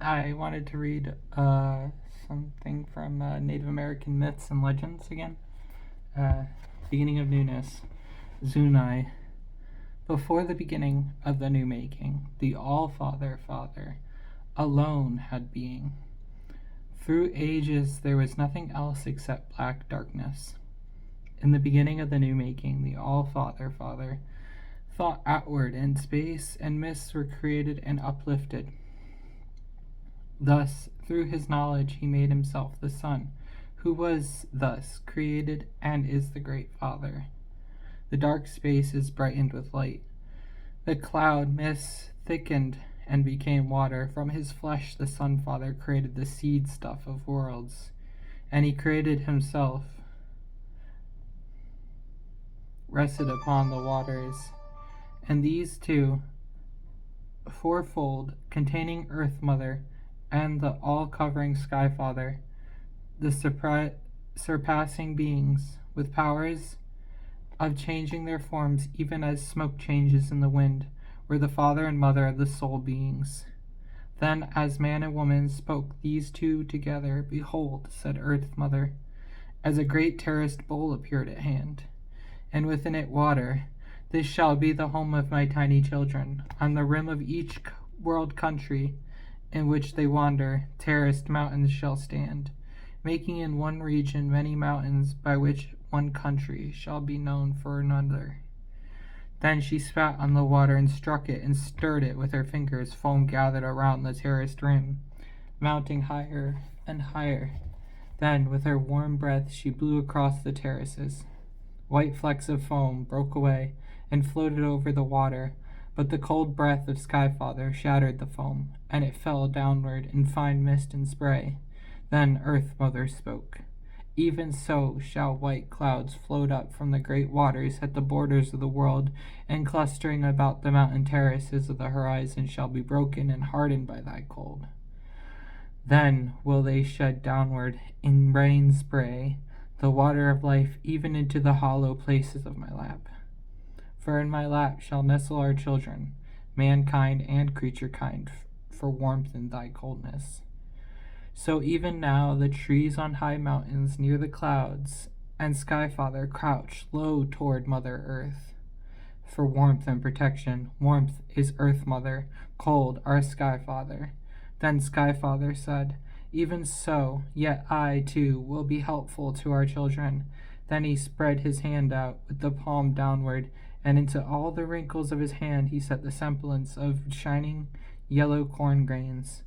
I wanted to read something from Native American myths and legends again. Uh, Beginning of newness. Zunai. Before the beginning of the new making, the All-Father Father alone had being. Through ages there was nothing else except black darkness. In the beginning of the new making, the All-Father Father thought outward, and space and mists were created and uplifted. Thus, through his knowledge, he made himself the Son, who was thus created and is the great Father. The dark space is brightened with light. The cloud mists thickened and became water. From his flesh the Son Father created the seed stuff of worlds, and he created himself, rested upon the waters. And these two, fourfold, containing Earth Mother and the all-covering Sky Father, the surpassing beings, with powers of changing their forms even as smoke changes in the wind, were the father and mother of the soul beings. Then, as man and woman spoke these two together, behold, said Earth Mother, as a great terraced bowl appeared at hand, and within it water. This shall be the home of my tiny children. On the rim of each world country in which they wander, terraced mountains shall stand, making in one region many mountains by which one country shall be known for another. Then she spat on the water and struck it and stirred it with her fingers. Foam gathered around the terraced rim, mounting higher and higher. Then, with her warm breath, she blew across the terraces. White flecks of foam broke away and floated over the water, but the cold breath of Skyfather shattered the foam, and it fell downward in fine mist and spray. Then Earth Mother spoke. Even so shall white clouds float up from the great waters at the borders of the world, and clustering about the mountain terraces of the horizon shall be broken and hardened by thy cold. Then will they shed downward in rain spray the water of life even into the hollow places of my lap. For in my lap shall nestle our children, mankind and creature kind, for warmth in thy coldness. So even now the trees on high mountains near the clouds and Skyfather crouch low toward Mother Earth. For warmth and protection, warmth is Earth Mother, cold our Skyfather. Then Skyfather said, even so, yet I, too, will be helpful to our children. Then he spread his hand out with the palm downward, and into all the wrinkles of his hand he set the semblance of shining yellow corn grains.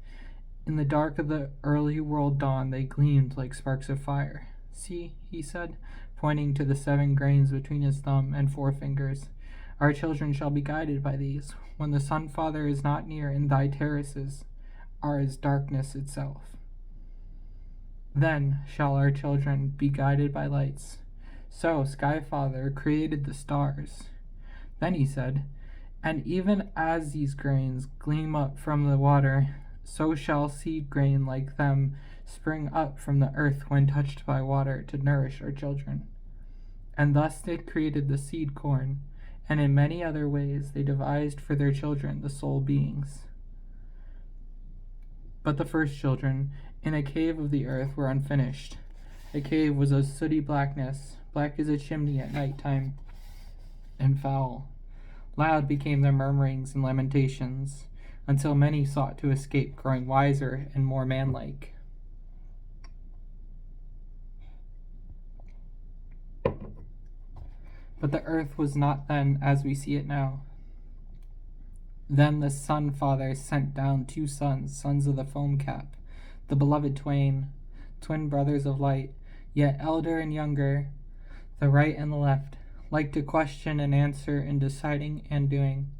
In the dark of the early world dawn they gleamed like sparks of fire. See, he said, pointing to the 7 grains between his thumb and forefingers. Our children shall be guided by these. When the Sun Father is not near in thy terraces, are as darkness itself. Then shall our children be guided by lights. So Skyfather created the stars. Then he said, and even as these grains gleam up from the water, so shall seed grain like them spring up from the earth when touched by water to nourish our children. And thus they created the seed corn, and in many other ways they devised for their children the soul beings. But the first children, in a cave of the earth, were unfinished. The cave was of sooty blackness, black as a chimney at night time, and foul. Loud became their murmurings and lamentations, until many sought to escape, growing wiser and more manlike. But the earth was not then as we see it now. Then the Sun Father sent down 2 sons, sons of the foam cap, the beloved twain, twin brothers of light, yet elder and younger, the right and the left, like to question and answer in deciding and doing.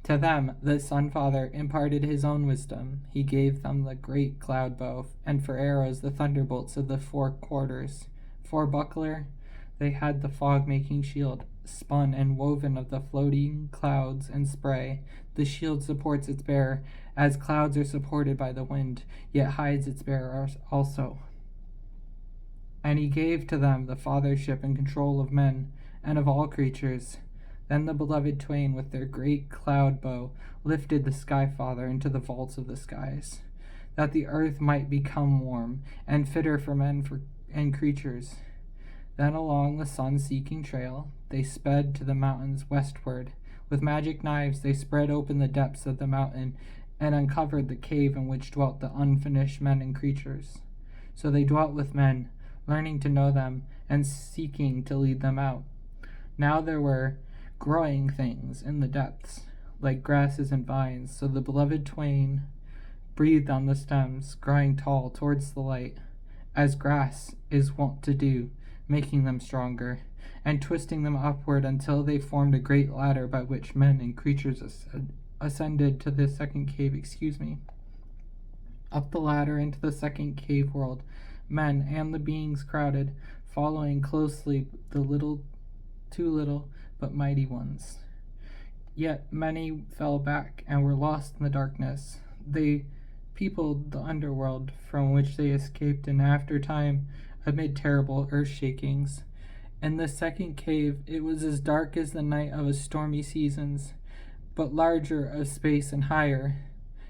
To them the Sun Father imparted his own wisdom. He gave them the great cloud bow, and for arrows the thunderbolts of the 4 quarters. For buckler they had the fog-making shield, spun and woven of the floating clouds and spray. The shield supports its bearer, as clouds are supported by the wind, yet hides its bearer also. And he gave to them the fathership and control of men, and of all creatures. Then the beloved twain, with their great cloud bow, lifted the Sky Father into the vaults of the skies, that the earth might become warm and fitter for men and creatures. Then along the sun-seeking trail they sped to the mountains westward. With magic knives they spread open the depths of the mountain and uncovered the cave in which dwelt the unfinished men and creatures. So they dwelt with men, learning to know them and seeking to lead them out. Now there were growing things in the depths, like grasses and vines, so the beloved twain breathed on the stems, growing tall towards the light, as grass is wont to do, making them stronger, and twisting them upward until they formed a great ladder by which men and creatures ascended to the second cave. Up the ladder into the second cave world, men and the beings crowded, following closely the two little but mighty ones. Yet many fell back and were lost in the darkness. They peopled the underworld, from which they escaped in after time amid terrible earth shakings. In the second cave it was as dark as the night of a stormy seasons, but larger of space and higher.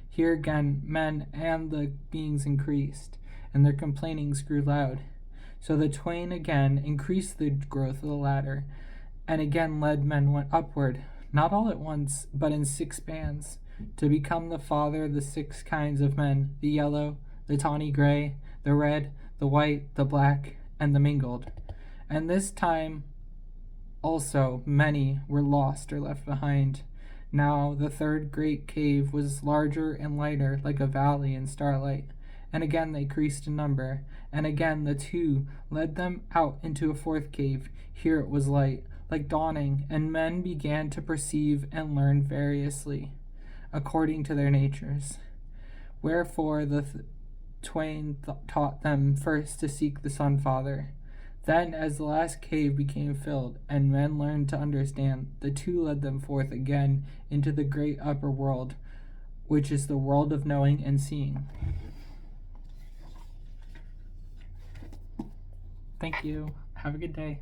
Here again men and the beings increased, and their complainings grew loud. So the twain again increased the growth of the ladder, and again led men went upward, not all at once, but in 6 bands, to become the father of the 6 kinds of men, the yellow, the tawny gray, the red, the white, the black, and the mingled. And this time also many were lost or left behind. Now the third great cave was larger and lighter, like a valley in starlight. And again they increased in number, and again the 2 led them out into a 4th cave. Here it was light, like dawning, and men began to perceive and learn variously, according to their natures. Wherefore the twain taught them first to seek the Sun Father. Then, as the last cave became filled, and men learned to understand, the 2 led them forth again into the great upper world, which is the world of knowing and seeing. Thank you. Have a good day.